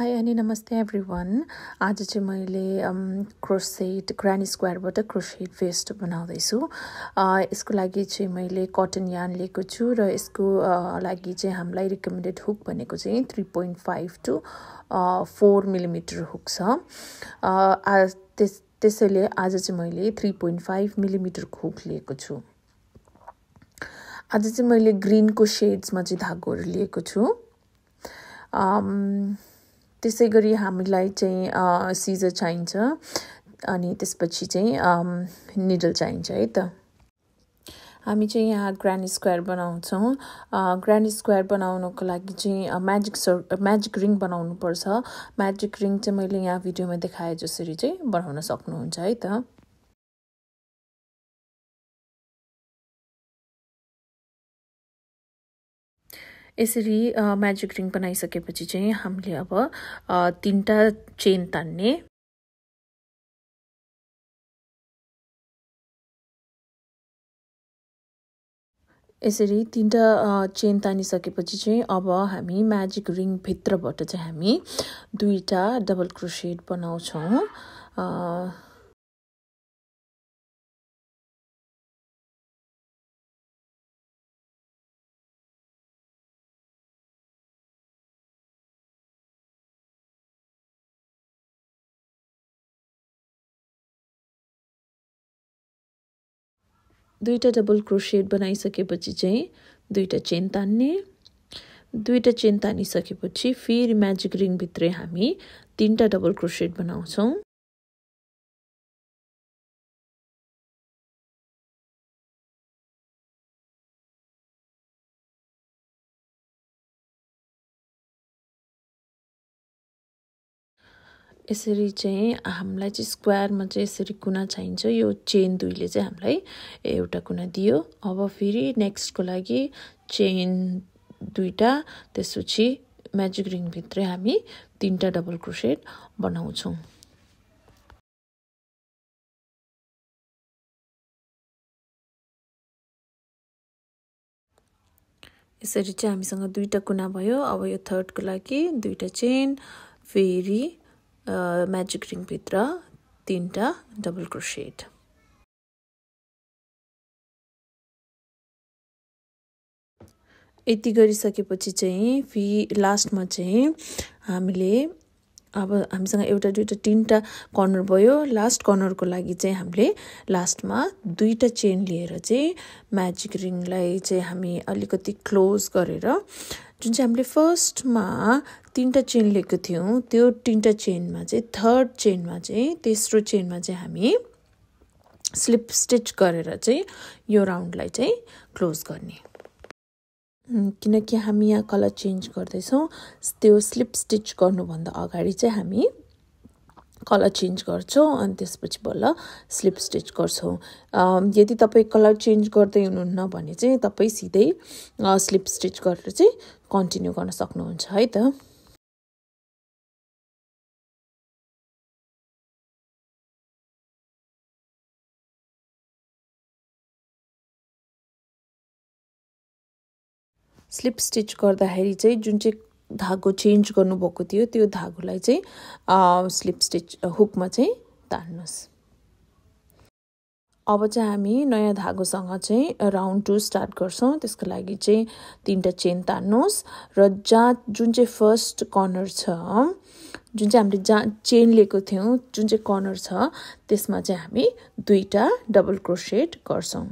High अनि नमस्ते everyone. आज चाहिँ मैले क्रोसेट ग्रानी स्क्वायरबाट क्रोसेट भेस्ट बनाउँदैछु। यसको लागि चाहिँ मैले कटन यार्न लिएको छु र यसको लागि चाहिँ हामीलाई रिकमेन्डेड हुक भनेको चाहिँ 3.5 to 4 मिलिमिटर हुक छ। त्यसैले आज चाहिँ मैले 3.5 मिलिमिटर हुक लिएको छु। आज चाहिँ मैले ग्रीनको शेड्समा चाहिँ धागोहरू लिएको छु। त्यसै गरी हामीलाई चाहिँ सिजर चाहिन्छ अनि त्यसपछि चाहिँ निडल चाहिन्छ है त। हामी चाहिँ यहाँ ग्रानी स्क्वायर बनाउँछौँ। ग्रानी स्क्वायर बनाउनको लागि चाहिँ म्याजिक रिङ बनाउनु पर्छ। म्याजिक रिङ चाहिँ मैले यहाँ भिडियोमा देखाए जसरी चाहिँ बनाउन सक्नुहुन्छ है त। यसरी म्याजिक रिङ बनाइसकेपछि चाहिँ हामीले अब 3टा चेन तान्ने। यसरी 3टा चेन तानिसकेपछि चाहिँ अब हामी म्याजिक रिङ भित्रबाट चाहिँ हामी 2टा डबल क्रोसेट बनाउँछौँ। दुईटा डबल क्रोसेट बनाइसकेपछि चाहिँ 2टा चेन तान्ने। 2टा चेन तानिसकेपछि फेरि म्याजिक रिङ भित्रै हामी 3टा डबल क्रोसेट बनाउँछौँ। यसरी चाहिँ हामीलाई चाहिँ स्क्वायरमा चाहिँ यसरी कुना चाहिन्छ। यो चेन 2ले चाहिँ हामीलाई एउटा कुना दियो। अब फेरि नेक्स्टको लागि चेन 2टा, त्यसपछि म्याजिक रिङ भित्रै हामी 3टा डबल क्रोसेट बनाउँछौँ। यसरी चाहिँ हामीसँग 2टा कुना भयो। अब यो थर्डको लागि 2टा चेन, फेरि म्याजिक रिङ भित्र 3टा डबल क्रोसेट। यति गरिसकेपछि चाहिँ लास्टमा चाहिँ हामीले अब हामीसँग एउटा 2टा 3टा कर्नर भयो। लास्ट कर्नरको लागि चाहिँ हामीले लास्टमा 2टा चेन लिएर चाहिँ म्याजिक रिङलाई चाहिँ हामी अलिकति क्लोज गरेर जुन चाहिँ हामीले फर्स्टमा 3टा चेन लिएको थियौँ त्यो 3टा चेनमा चाहिँ थर्ड चेनमा चाहिँ तेस्रो चेनमा चाहिँ हामी स्लिप स्टिच गरेर चाहिँ यो राउन्डलाई चाहिँ क्लोज गर्ने। किनकि हामी यहाँ कलर चेन्ज गर्दैछौँ, त्यो स्लिप स्टिच गर्नुभन्दा अगाडि चाहिँ हामी कलर चेन्ज गर्छौँ अनि त्यसपछि बल्ल स्लिप स्टिच गर्छौँ। यदि तपाईँ कलर चेन्ज गर्दै हुनुहुन्न भने चाहिँ तपाईँ सिधै स्लिप स्टिच गरेर चाहिँ कन्टिन्यू गर्न सक्नुहुन्छ है त। स्लिप स्टिच गर्दाखेरि चाहिँ जुन चाहिँ धागो चेन्ज गर्नुभएको थियो त्यो धागोलाई चाहिँ स्लिप स्टिच हुकमा चाहिँ तान्नुहोस्। अब चाहिँ हामी नयाँ धागोसँग चाहिँ राउन्ड 2 स्टार्ट गर्छौँ। त्यसको लागि चाहिँ 3टा चेन तान्नुहोस् र जुन चाहिँ फर्स्ट कर्नर छ, जुन चाहिँ हामीले जहाँ चेन लिएको थियौँ जुन चाहिँ कर्नर छ त्यसमा चाहिँ हामी 2टा डबल क्रोसेट गर्छौँ।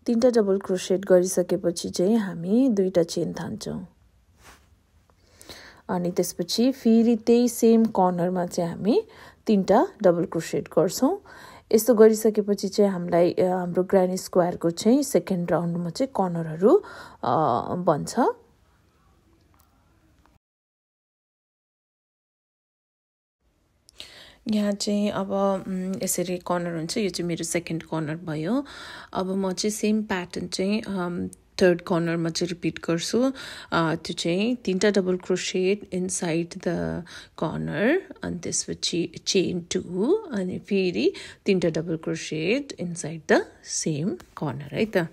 तीनटा डबल क्रोसेट गरिसकेपछि चाहिँ हामी दुईटा चेन थान्छौं अनि त्यसपछि फेरि त्यही सेम कर्नरमा चाहिँ हामी तीनटा डबल क्रोसेट गर्छौं यस्तो गरिसकेपछि चाहिँ हामीलाई हाम्रो ग्रानी स्क्वायरको चाहिँ सेकेन्ड राउन्डमा चाहिँ कर्नरहरू बन्छ यहाँ चाहिँ अब यसरी कर्नर हुन्छ यो चाहिँ मेरो सेकेन्ड कर्नर भयो अब म चाहिँ सेम प्याटर्न चाहिँ थर्ड कर्नरमा चाहिँ रिपिट गर्छु त्यो चाहिँ तीनटा double crochet inside the corner अनि त्यसपछि चेन 2 अनि फेरि तीनटा double crochet inside the same corner है त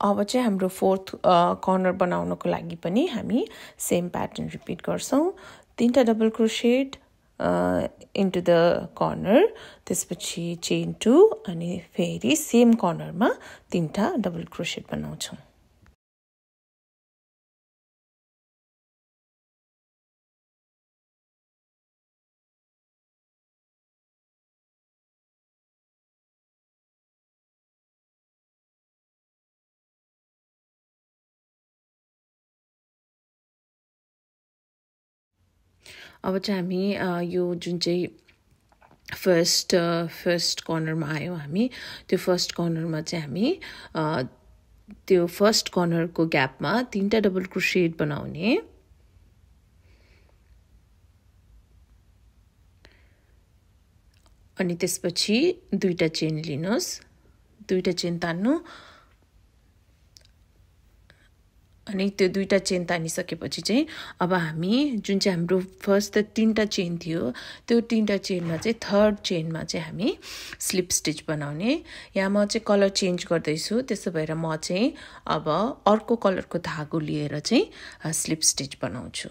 अब चाहिँ हाम्रो फोर्थ कर्नर बनाउनको लागि पनि हामी सेम प्याटर्न रिपिट गर्छौं तीनटा डबल क्रोसेट इन्टु द कर्नर त्यसपछि चेन 2 अनि फेरि सेम कर्नरमा तीनटा डबल क्रोसेट बनाउँछौं अब चाहिँ हामी यो जुन चाहिँ फर्स्ट कर्नरमा आयो हामी त्यो फर्स्ट कर्नरमा चाहिँ हामी त्यो फर्स्ट कर्नरको ग्यापमा तीनटा डबल क्रोसेट बनाउने अनि त्यसपछि दुईटा चेन लिनुस् दुईटा चेन तान्नु अनि त्यो दुईटा चेन तानिसकेपछि चाहिँ अब हामी जुन चाहिँ हाम्रो फर्स्ट त तीनटा चेन थियो त्यो तीनटा चेनमा चाहिँ थर्ड चेनमा चाहिँ हामी स्लिप स्टिच बनाउने यहाँ म चाहिँ कलर चेन्ज गर्दै छु त्यसो भएर म चाहिँ अब अर्को कलरको धागो लिएर चाहिँ स्लिप स्टिच बनाउँछु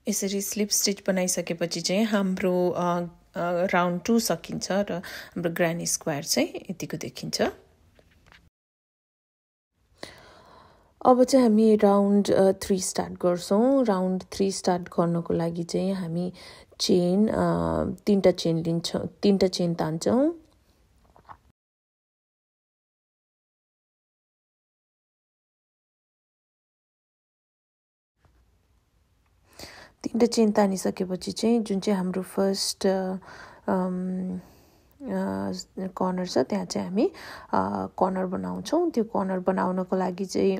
यसरी स्लिप स्टिच बनाइसकेपछि चाहिँ हाम्रो राउन्ड 2 सकिन्छ र हाम्रो ग्रानी स्क्वायर चाहिँ यतिको देखिन्छ अब चाहिँ हामी राउन्ड 3 स्टार्ट गर्छौं राउन्ड 3 स्टार्ट गर्नको लागि चाहिँ हामी चेन तीनटा चेन लिन्छौं तीनटा चेन तान्छौं तीनटा चेन तानिसकेपछि चाहिँ जुन चाहिँ हाम्रो फर्स्ट कर्नर छ त्यहाँ चाहिँ हामी कर्नर बनाउँछौं त्यो कर्नर बनाउनको लागि चाहिँ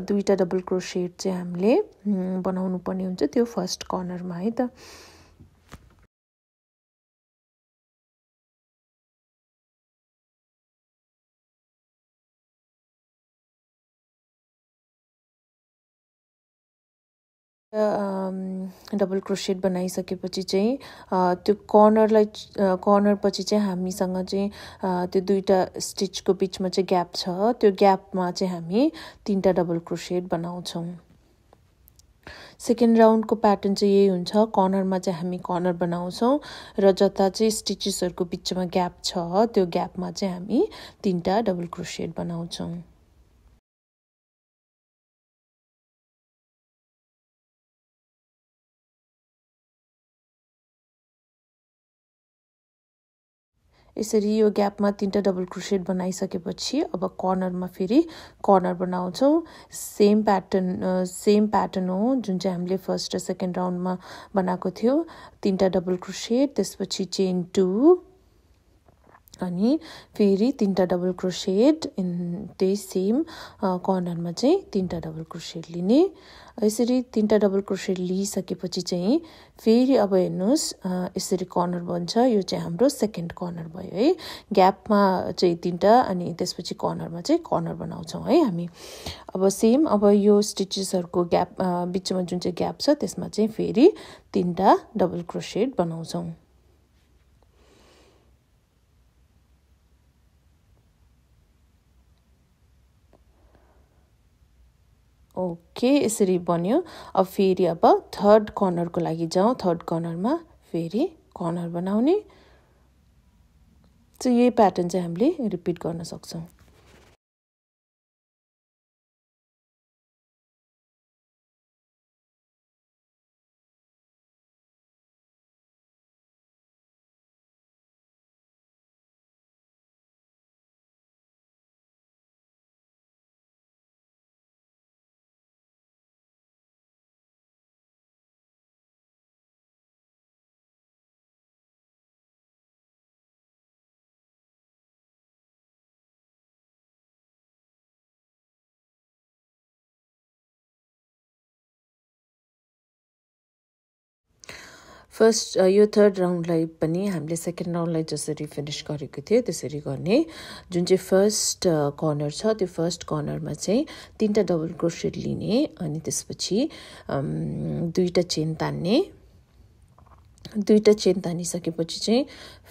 दुईटा डबल क्रोसेट चाहिँ हामीले बनाउनु पर्ने हुन्छ त्यो फर्स्ट कर्नरमा है त डबल क्रोसेट बनाइसकेपछि चाहिँ त्यो कर्नर पछि चाहिँ हामीसँग चाहिँ त्यो दुईटा स्टिचको बीचमा चाहिँ ग्याप छ त्यो ग्यापमा चाहिँ हामी तीनटा डबल क्रोसेट बनाउँछौं सेकेन्ड राउन्डको प्याटर्न चाहिँ यही हुन्छ कर्नरमा चाहिँ हामी कर्नर बनाउँछौं र जता चाहिँ स्टिचेसहरुको बीचमा ग्याप छ त्यो ग्यापमा चाहिँ हामी तीनटा डबल क्रोसेट बनाउँछौं यसरी यो ग्यापमा तीनटा डबल क्रोसेट बनाइसकेपछि अब कर्नरमा फेरि कर्नर बनाउँछौं सेम प्याटर्न हो जुन चाहिँ हामीले फर्स्ट र सेकेन्ड राउन्डमा बनाएको थियो तीनटा डबल क्रोसेट त्यसपछि चेन 2 अनि फेरि तीनटा डबल क्रोसेट इन त्यही सेम कर्नरमा चाहिँ तीनटा डबल क्रोसेट लिने यसरी तीनटा डबल क्रोसेट लिइसकेपछि चाहिँ फेरि अब हेर्नुस् यसरी कर्नर बन्छ यो चाहिँ हाम्रो सेकेन्ड कर्नर भयो है ग्यापमा चाहिँ तीनटा अनि त्यसपछि कर्नरमा चाहिँ कर्नर बनाउँछौं है हामी अब सेम अब यो स्टिचेसहरुको ग्याप बीचमा जुन चाहिँ ग्याप छ त्यसमा चाहिँ फेरि तीनटा डबल क्रोसेट बनाउँछौं ओके, यसरी बन्यो। अब फेरि अब थर्ड कर्नरको लागि जाउँ। थर्ड कर्नरमा फेरि कर्नर बनाउने। सो यही प्याटर्न चाहिँ हामीले रिपिट गर्न सक्छौँ। फर्स्ट यो थर्ड राउन्डलाई पनि हामीले सेकेन्ड राउन्डलाई जसरी फिनिस गरेको थियो त्यसरी गर्ने। जुन चाहिँ फर्स्ट कर्नर छ त्यो फर्स्ट कर्नरमा चाहिँ 3टा डबल क्रोसेट लिने अनि त्यसपछि 2टा चेन तान्ने। 2टा चेन तानिसकेपछि चाहिँ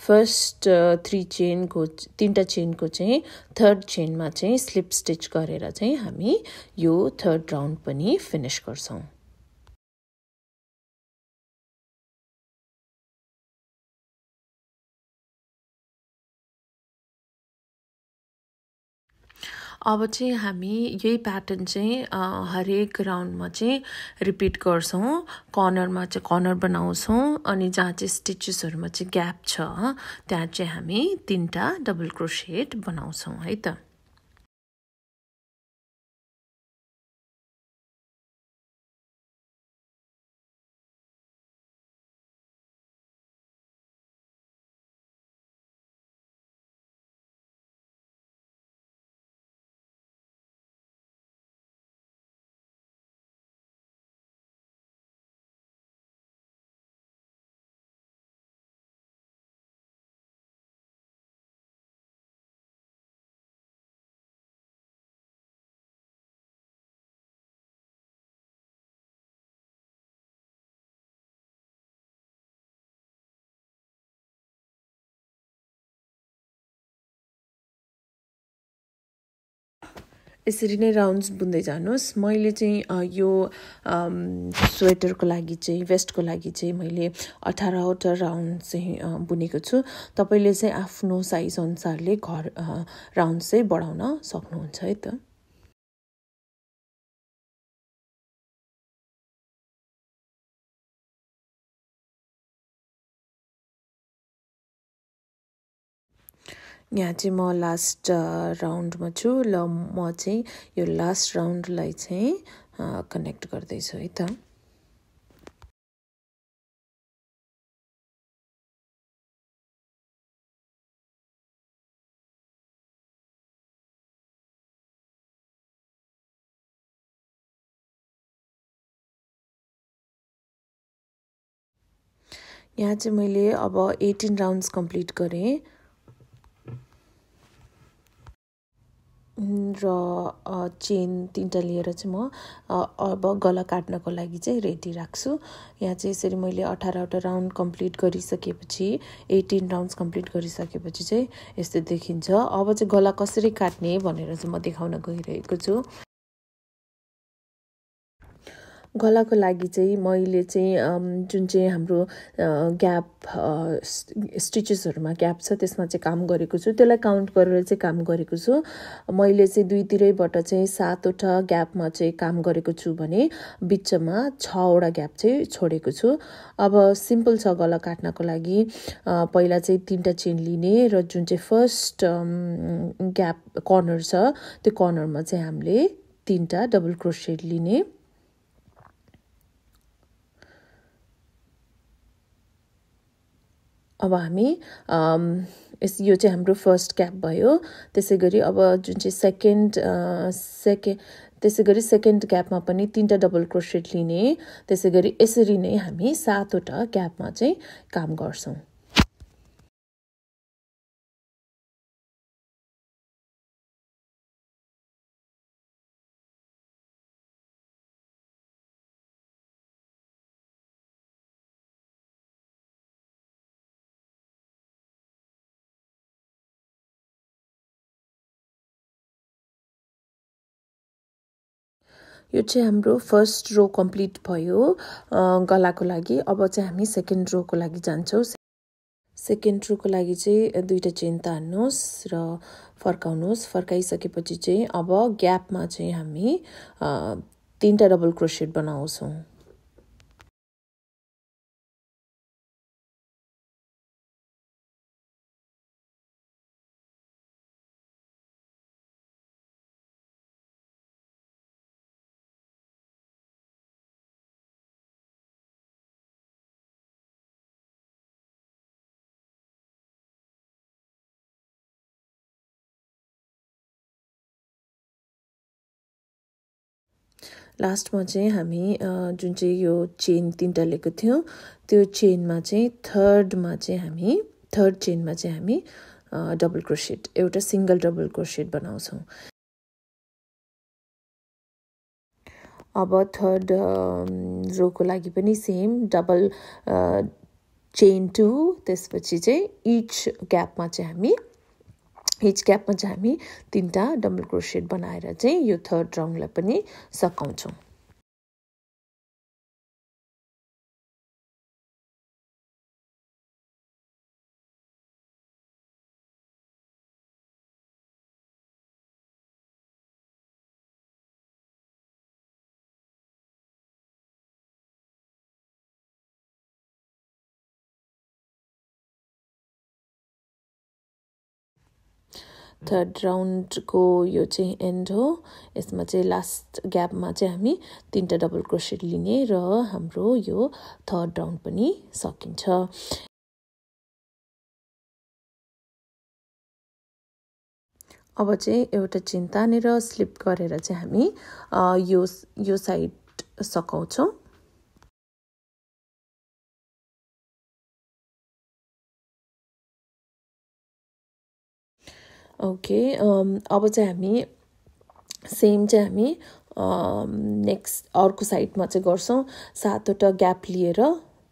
फर्स्ट 3टा चेनको चाहिँ थर्ड चेनमा चाहिँ स्लिप स्टिच गरेर चाहिँ हामी यो थर्ड राउन्ड पनि फिनिस गर्छौँ। अब चाहिँ हामी यही प्याटर्न चाहिँ हरेक राउन्डमा चाहिँ रिपिट गर्छौँ। कर्नरमा चाहिँ कर्नर बनाउँछौँ अनि जहाँ चाहिँ स्टिचेसहरूमा चाहिँ ग्याप छ त्यहाँ चाहिँ हामी 3टा डबल क्रोसेट बनाउँछौँ है त। यसरी नै राउन्ड्स बुन्दै जानुहोस्। मैले चाहिँ यो स्वेटरको लागि चाहिँ वेस्टको लागि चाहिँ मैले 18वटा राउन्ड चाहिँ बुनेको छु। तपाईले चाहिँ आफ्नो साइज अनुसारले राउन्ड चाहिँ बढाउन सक्नुहुन्छ है त। यहाँ चाहिँ म लास्ट राउन्डमा छु। ल म चाहिँ यो लास्ट राउन्डलाई चाहिँ कनेक्ट गर्दैछु है त। यहाँ चाहिँ मैले अब 18 राउन्ड्स कम्प्लिट गरेँ र चेन 3टा लिएर चाहिँ म अब गला काट्नको लागि चाहिँ रेडी राख्छु। यहाँ चाहिँ यसरी मैले 18वटा राउन्ड कम्प्लिट गरिसकेपछि 18 राउन्ड्स कम्प्लिट गरिसकेपछि चाहिँ यस्तो देखिन्छ। अब चाहिँ गला कसरी काट्ने भनेर चाहिँ म देखाउन गइरहेको छु। गलाको लागि चाहिँ मैले चाहिँ जुन चाहिँ हाम्रो ग्याप स्टिचेसहरूमा ग्याप छ त्यसमा चाहिँ काम गरेको छु। त्यसलाई काउन्ट गरेर चाहिँ काम गरेको छु। मैले चाहिँ दुईतिरैबाट चाहिँ 7वटा ग्यापमा चाहिँ काम गरेको छु भने बिचमा 6वटा ग्याप चाहिँ छोडेको छु। अब सिम्पल छ गला काट्नको लागि। पहिला चाहिँ 3टा चेन लिने र जुन चाहिँ फर्स्ट ग्याप कर्नर छ त्यो कर्नरमा चाहिँ हामीले 3टा डबल क्रोसेट लिने। अब हामी यो चाहिँ हाम्रो फर्स्ट ग्याप भयो। त्यसै गरी अब जुन चाहिँ त्यसै गरी सेकेन्ड ग्यापमा पनि 3टा डबल क्रोसेट लिने। त्यसै गरी यसरी नै हामी 7वटा ग्यापमा चाहिँ काम गर्छौँ। यो चाहिँ हाम्रो फर्स्ट रो कम्प्लिट भयो गलाको लागि। अब चाहिँ हामी सेकेन्ड रोको लागि जान्छौँ। सेकेन्ड रोको लागि चाहिँ दुईटा चेन तान्नुहोस् र फर्काउनुहोस्। फर्काइसकेपछि चाहिँ अब ग्यापमा चाहिँ हामी 3टा डबल क्रोसेट बनाउँछौँ। लास्टमा चाहिँ हामी जुन चाहिँ यो चेन 3टा लिएको थियौँ त्यो चेनमा चाहिँ थर्ड चेनमा चाहिँ हामी डबल क्रोसेट एउटा सिंगल डबल क्रोसेट बनाउँछौँ। अब थर्ड रोको लागि पनि सेम डबल चेन 2 त्यसपछि चाहिँ इच ग्यापमा चाहिँ हामी 3टा डबल क्रोसेट बनाएर चाहिँ यो थर्ड राउन्डलाई पनि सकाउँछौँ। थर्ड राउन्डको यो चाहिँ एन्ड हो। यसमा चाहिँ लास्ट ग्यापमा चाहिँ हामी 3टा डबल क्रोसेट लिने र हाम्रो यो थर्ड राउन्ड पनि सकिन्छ। अब चाहिँ एउटा चेन तानेर स्लिप गरेर चाहिँ हामी यो साइड सकाउँछौँ। ओके अब चाहिँ हामी सेम चाहिँ हामी नेक्स्ट अर्को साइडमा चाहिँ गर्छौँ। 7वटा ग्याप लिएर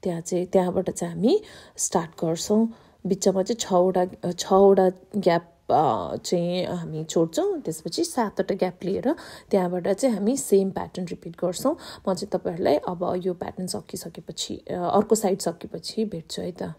त्यहाँबाट चाहिँ हामी स्टार्ट गर्छौँ। बिचमा चाहिँ 6वटा ग्याप चाहिँ हामी छोड्छौँ। त्यसपछि 7वटा ग्याप लिएर त्यहाँबाट चाहिँ हामी सेम प्याटर्न रिपिट गर्छौँ। म चाहिँ तपाईहरुलाई अब यो प्याटर्न सकिसकेपछि अर्को साइड सकेपछि भेट्छु है त।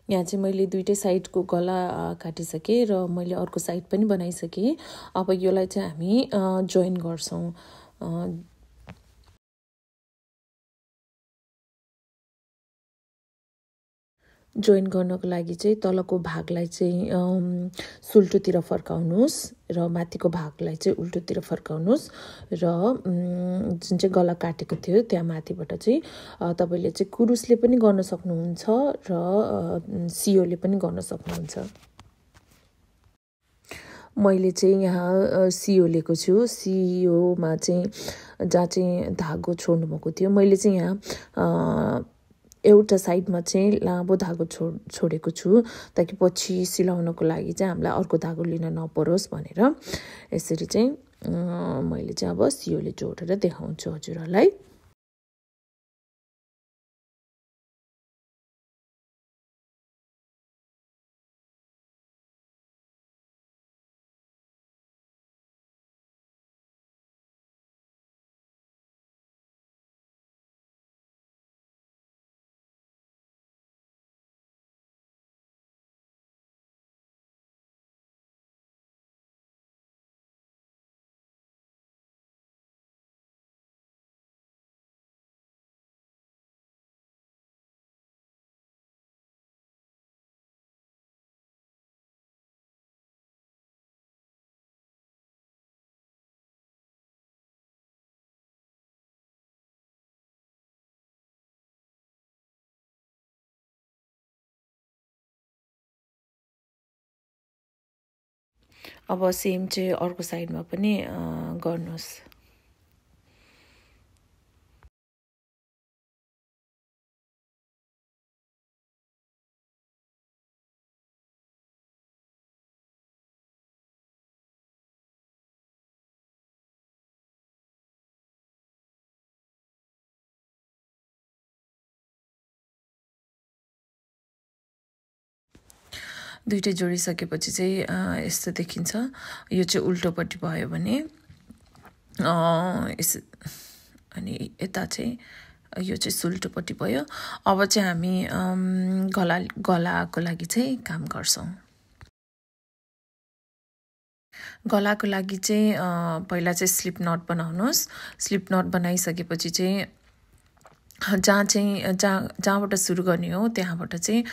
यहाँ चाहिँ मैले दुईटै साइडको गला काटिसकेँ र मैले अर्को साइड पनि बनाइसकेँ। अब योलाई चाहिँ हामी जोइन गर्छौँ। जोइन गर्नको लागि चाहिँ तलको भागलाई चाहिँ सुल्टोतिर फर्काउनुहोस् र माथिको भागलाई चाहिँ उल्टोतिर फर्काउनुहोस् र जुन चाहिँ गला काटेको थियो त्यहाँ माथिबाट चाहिँ तपाईले चाहिँ कुरुसले पनि गर्न सक्नुहुन्छ र सियोले पनि गर्न सक्नुहुन्छ। मैले चाहिँ यहाँ सियो लिएको छु। सियोमा चाहिँ जहाँ चाहिँ धागो छोड्नु भएको थियो मैले चाहिँ यहाँ एउटा साइडमा चाहिँ लामो धागो छोडेको छु ताकि पछि सिलाउनको लागि चाहिँ हामीलाई अर्को धागो लिन नपरोस् भनेर। यसरी चाहिँ मैले चाहिँ अब सियोले जोडेर देखाउँछु हजुरहरूलाई। अब सेम चाहिँ अर्को साइडमा पनि गर्नुहोस्। दुईटै जोडिसकेपछि चाहिँ यस्तो देखिन्छ। यो चाहिँ उल्टोपट्टि भयो भने अनि यता चाहिँ यो चाहिँ सुल्टोपट्टि भयो। अब चाहिँ हामी गलाको लागि चाहिँ काम गर्छौँ। गलाको लागि चाहिँ पहिला चाहिँ स्लिप नट बनाउनुहोस्। स्लिप नट बनाइसकेपछि चाहिँ जहाँबाट सुरु गर्ने हो त्यहाँबाट चाहिँ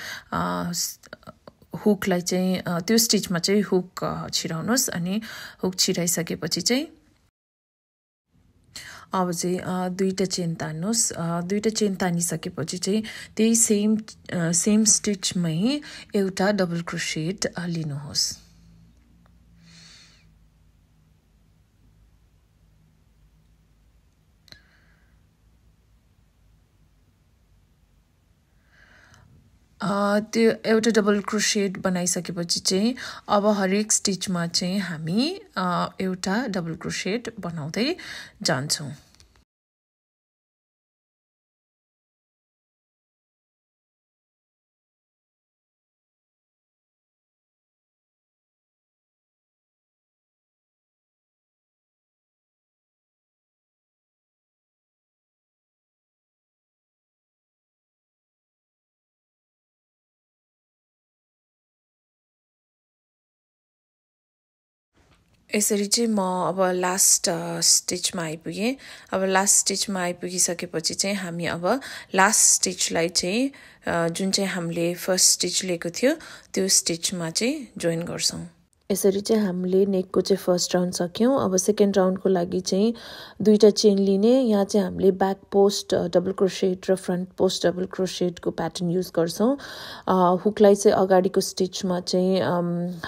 हुकलाई चाहिँ त्यो स्टिचमा चाहिँ हुक छिराउनुहोस्। अनि हुक छिराइसकेपछि चाहिँ अब चाहिँ दुईटा चेन तान्नुहोस्। दुईटा चेन तानिसकेपछि चाहिँ त्यही सेम स्टिचमै एउटा डबल क्रोसेट लिनुहोस्। त्यो एउटा डबल क्रोसेट बनाइसकेपछि चाहिँ अब हरेक स्टिचमा चाहिँ हामी एउटा डबल क्रोसेट बनाउँदै जान्छौँ। यसरी चाहिँ म अब लास्ट स्टिचमा आइपुगेँ। अब लास्ट स्टिचमा आइपुगिसकेपछि चाहिँ हामी अब लास्ट स्टिचलाई चाहिँ जुन चाहिँ हामीले फर्स्ट स्टिच लिएको थियो त्यो स्टिचमा चाहिँ जोइन गर्छौँ। यसरी चाहिँ हामीले नेकको चाहिँ फर्स्ट राउन्ड सक्यौँ। अब सेकेन्ड राउन्डको लागि चाहिँ दुईटा चेन लिने। यहाँ चाहिँ हामीले ब्याक पोस्ट डबल क्रोसेट र फ्रन्ट पोस्ट डबल क्रोसेटको प्याटर्न युज गर्छौँ। हुकलाई चाहिँ अगाडिको स्टिचमा चाहिँ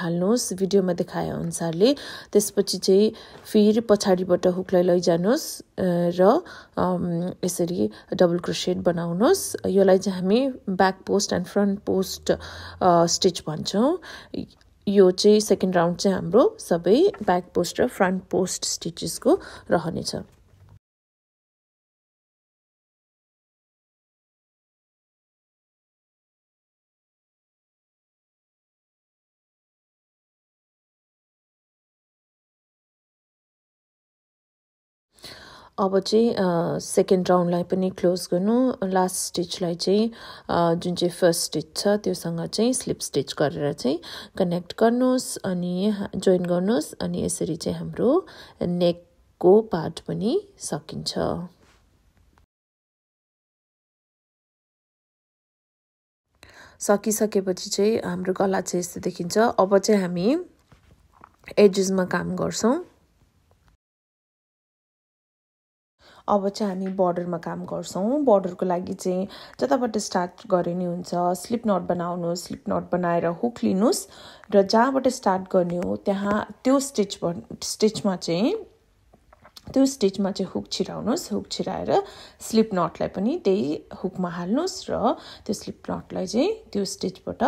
हाल्नुहोस् भिडियोमा देखाए अनुसारले। त्यसपछि चाहिँ फेरि पछाडिबाट हुकलाई लैजानुहोस् र यसरी डबल क्रोसेट बनाउनुहोस्। यसलाई चाहिँ हामी back post and front post stitch भन्छौँ। यो चाहिँ सेकेन्ड राउन्ड चाहिँ हाम्रो सबै ब्याक पोस्ट र फ्रन्ट पोस्ट स्टिचेसको रहनेछ। अब चाहिँ सेकेन्ड राउन्डलाई पनि क्लोज गर्नु। लास्ट स्टिचलाई चाहिँ जुन चाहिँ फर्स्ट स्टिच छ त्योसँग चाहिँ स्लिप स्टिच गरेर चाहिँ कनेक्ट गर्नुहोस् अनि जोइन गर्नुहोस्। अनि यसरी चाहिँ हाम्रो नेकको पार्ट पनि सकिन्छ। सकिसकेपछि चाहिँ हाम्रो गला चाहिँ यस्तो देखिन्छ। अब चाहिँ हामी एजेसमा काम गर्छौं। अब चाहिँ हामी बर्डरमा काम गर्छौं। बर्डरको लागि चाहिँ जताबाट स्टार्ट गरे नि हुन्छ, स्लिप नट बनाउनुस्, स्लिप नट बनाएर हुक लिनुस् र जहाँबाट स्टार्ट गर्ने हो त्यहाँ त्यो स्टिचमा चाहिँ हुक छिराउनुस्। हुक छिराएर स्लिप नटलाई पनि त्यही हुकमा हाल्नुस् र त्यो स्लिप नटलाई चाहिँ त्यो स्टिचबाट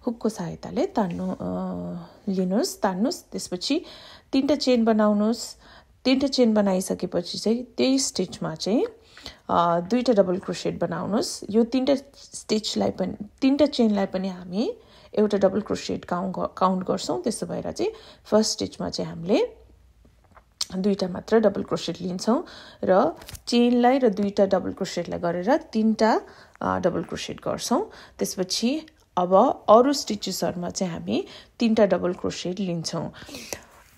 हुकको सहायताले तान्नुस्। त्यसपछि 3टा चेन बनाउनुस्। 3टा चेन बनाइसकेपछि चाहिँ त्यही स्टिचमा चाहिँ 2टा डबल क्रोसेट बनाउनुस्। यो 3टा चेनलाई पनि हामी एउटा डबल क्रोसेट काउन्ट गर्छौं। त्यसो भएर चाहिँ फर्स्ट स्टिचमा चाहिँ हामीले 2टा मात्र डबल क्रोसेट लिन्छौं र चेनलाई र 2टा डबल क्रोसेटलाई गरेर 3टा डबल क्रोसेट गर्छौं। त्यसपछि अब अरु स्टिचेसहरुमा चाहिँ हामी 3टा डबल क्रोसेट लिन्छौं।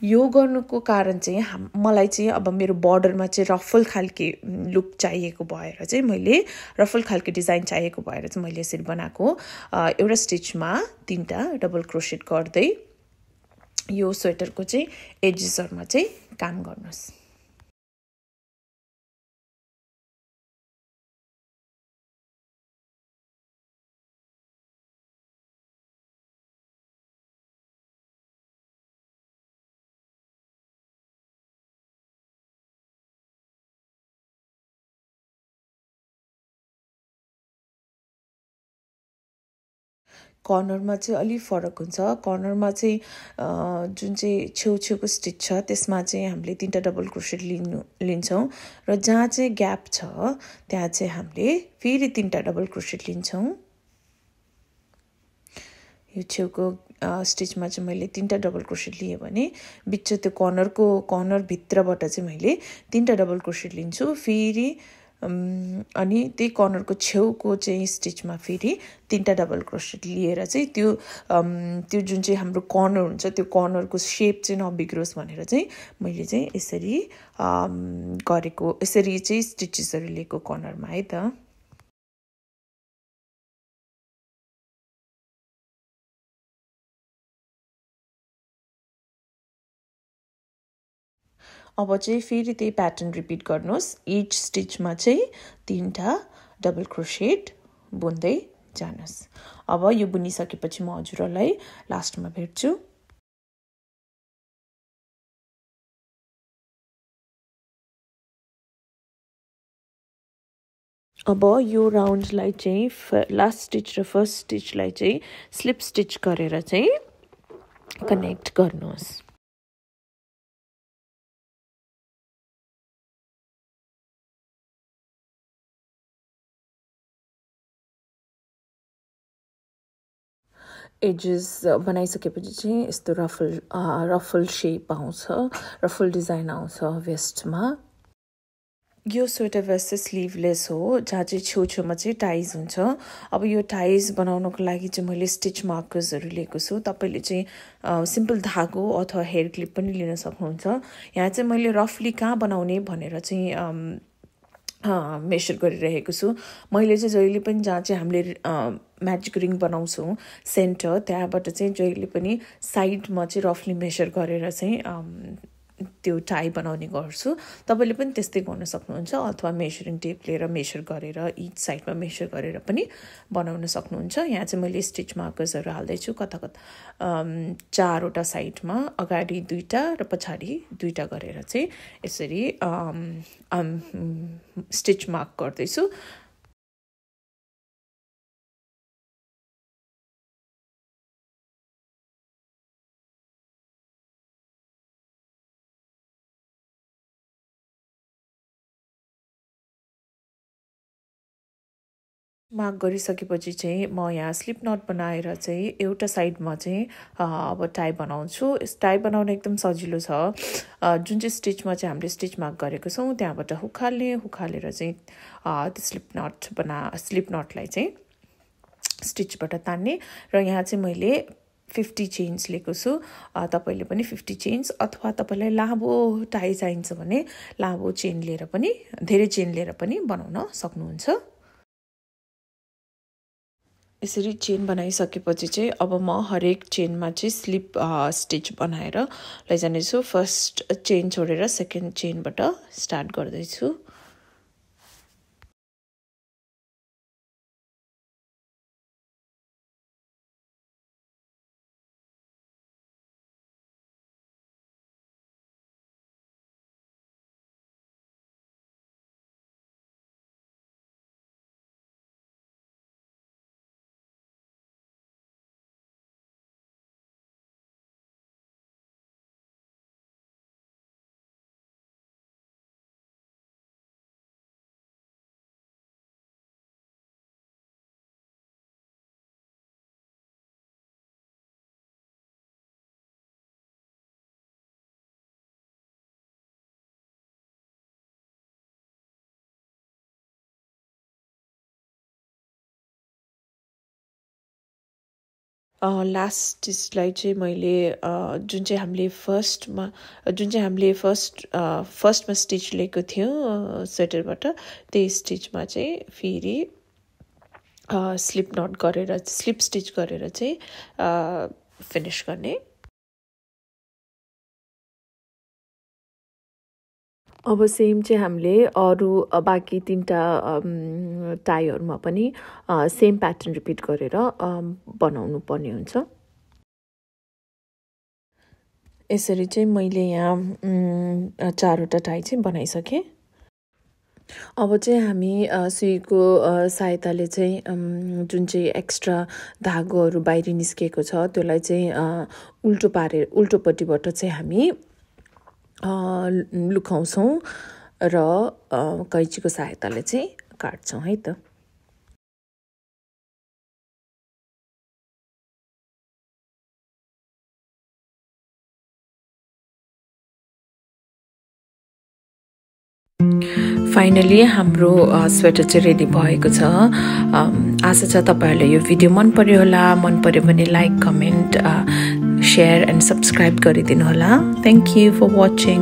यो गर्नुको कारण चाहिँ मलाई चाहिँ अब मेरो बर्डरमा चाहिँ रफल खालके लुक चाहिएको भएर चाहिँ मैले रफल खालके डिजाइन चाहिएको भएर चाहिँ मैले यसरी बनाएको। एउटा स्टिचमा 3टा डबल क्रोसेट गर्दै यो स्वेटरको चाहिँ एजेसहरुमा चाहिँ काम गर्नुस्। कर्नरमा चाहिँ अलि फरक हुन्छ। कर्नरमा चाहिँ जुन चाहिँ छेउछेउको स्टिच छ त्यसमा चाहिँ हामीले 3टा डबल क्रोसेट लिन्छौं र जहाँ चाहिँ ग्याप छ त्यहाँ चाहिँ हामीले फेरि 3टा डबल क्रोसेट लिन्छौं। यो छेउको स्टिचमा चाहिँ मैले 3टा डबल क्रोसेट लिए भने बिच त्यो कर्नर भित्रबाट चाहिँ मैले 3टा डबल क्रोसेट लिन्छु। फेरि अनि त्यही कर्नरको छेउको चाहिँ स्टिचमा फेरि 3टा डबल क्रोसेट लिएर चाहिँ त्यो जुन चाहिँ हाम्रो कर्नर हुन्छ त्यो कर्नरको शेप चाहिँ नबिग्रोस् भनेर चाहिँ मैले चाहिँ यसरी गरेको। यसरी चाहिँ स्टिचेसहरु लिएको कर्नरमा है त। अब चाहिँ फेरि त्यही प्याटर्न रिपिट गर्नुस्। ईच स्टिचमा चाहिँ 3टा डबल क्रोसेट बुन्दै जानुस्। अब यो बुनिसकेपछि म हजुरलाई लास्टमा भेट्छु। अब यो राउन्डलाई चाहिँ लास्ट स्टिच र फर्स्ट स्टिचलाई चाहिँ स्लिप स्टिच गरेर चाहिँ कनेक्ट गर्नुस्। एजेस बनाइसकेपछि चाहिँ यस्तो रफल शेप आउँछ, रफल डिजाइन आउँछ वेस्टमा। यो स्वेटर वेस्ट चाहिँ स्लिभलेस हो, जहाँ चाहिँ छेउछेउमा चाहिँ टाइज हुन्छ। अब यो टाइज बनाउनको लागि चाहिँ मैले स्टिच मार्कर्सहरु लिएको छु। तपाईले चाहिँ सिम्पल धागो अथवा हेयर क्लिप पनि लिन सक्नुहुन्छ। यहाँ चाहिँ मैले रफली कहाँ बनाउने भनेर चाहिँ मेजर गरिरहेको छु। मैले चाहिँ जहिले पनि जहाँ चाहिँ हामीले म्याजिक रिङ बनाउँछौं सेन्टर त्यहाँबाट चाहिँ जहिले पनि साइडमा चाहिँ रफली मेजर गरेर चाहिँ त्यो टाई बनाउने गर्छु। तपाईले पनि त्यस्तै गर्न सक्नुहुन्छ अथवा मेजरिङ टेप लिएर मेजर गरेर ईच साइडमा मेजर गरेर पनि बनाउन सक्नुहुन्छ। यहाँ चाहिँ मैले स्टिच मार्कर्सहरु हाल्दै छु कता कता 4वटा साइडमा, अगाडि 2टा र पछाडी 2टा गरेर चाहिँ यसरी स्टिच मार्क गर्दै छु। मार्क गरिसकेपछि चाहिँ म यहाँ स्लिप नट बनाएर चाहिँ एउटा साइडमा चाहिँ अब टाई बनाउँछु। टाई बनाउन एकदम सजिलो छ। जुन चाहिँ स्टिचमा चाहिँ हामीले स्टिच मार्क गरेको छौं त्यहाँबाट हुक हालेर चाहिँ त्यो स्लिप नटलाई चाहिँ स्टिचबाट तान्ने र यहाँ चाहिँ मैले 50 चेन्स लिएको छु। तपाईले पनि 50 चेन्स अथवा तपाईलाई लामो टाई चाहिन्छ भने लामो चेन लिएर पनि धेरै चेन लिएर पनि बनाउन सक्नुहुन्छ। यसरी चेन बनाइसकेपछि चाहिँ अब म हरेक चेनमा चाहिँ स्लिप स्टिच बनाएर लैजानेछु। फर्स्ट चेन छोडेर सेकेन्ड चेनबाट स्टार्ट गर्दैछु। लास्ट स्टिचलाई चाहिँ मैले जुन चाहिँ हामीले फर्स्टमा स्टिच लिएको थियौँ स्वेटरबाट, त्यही स्टिचमा चाहिँ फेरि स्लिप स्टिच गरेर चाहिँ फिनिश गर्ने। अब सेम चाहिँ हामीले अरू बाँकी 3टा टाईहरूमा पनि सेम प्याटर्न रिपिट गरेर बनाउनु पर्ने हुन्छ। यसरी चाहिँ मैले यहाँ 4वटा टाई चाहिँ बनाइसकेँ। अब चाहिँ हामी सुईको सहायताले चाहिँ जुन चाहिँ एक्स्ट्रा धागोहरू बाहिर निस्केको छ त्यसलाई चाहिँ उल्टोपट्टिबाट चाहिँ हामी लुकाउँछौँ र कैँचीको सहायताले चाहिँ काट्छौँ है त। फाइनली हाम्रो स्वेटर चाहिँ रेडी भएको छ। आशा छ तपाईहरुले यो भिडियो मन पर्यो होला। मन पर्यो भने like, comment, share and subscribe गरिदिनु होला। Thank you for watching.